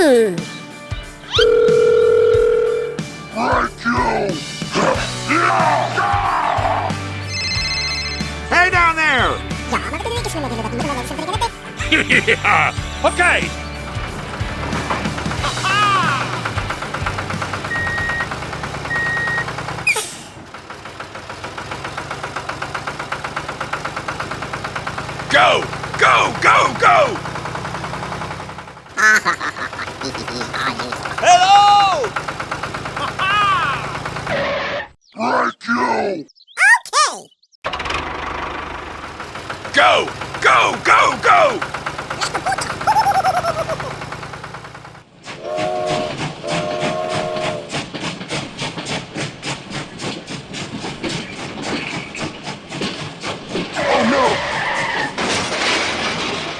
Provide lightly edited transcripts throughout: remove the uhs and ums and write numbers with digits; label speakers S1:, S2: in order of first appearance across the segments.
S1: Hey down there! Yeah! Okay! Go! Go! Go! Go! Hello! Thank you!
S2: Okay.
S1: Go! Go! Go! Go! Oh no!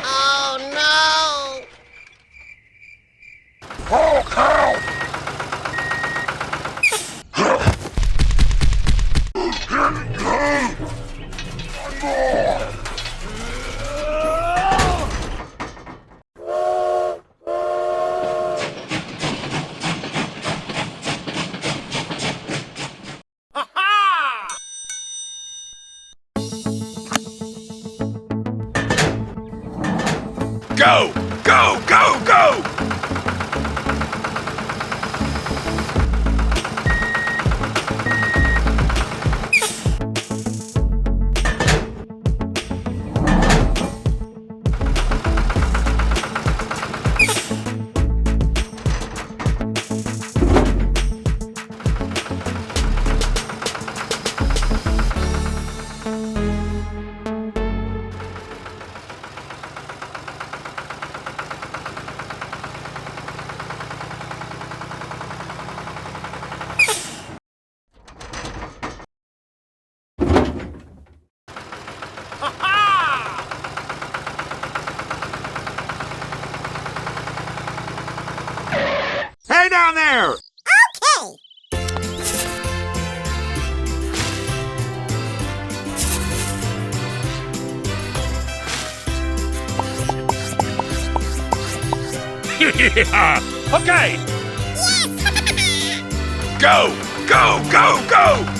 S2: Oh no!
S1: Oh cow! Go! Go! Go! Go! Hey down there!
S2: Okay.
S1: Yeah! Okay!
S2: Yes.
S1: Go! Go! Go! Go!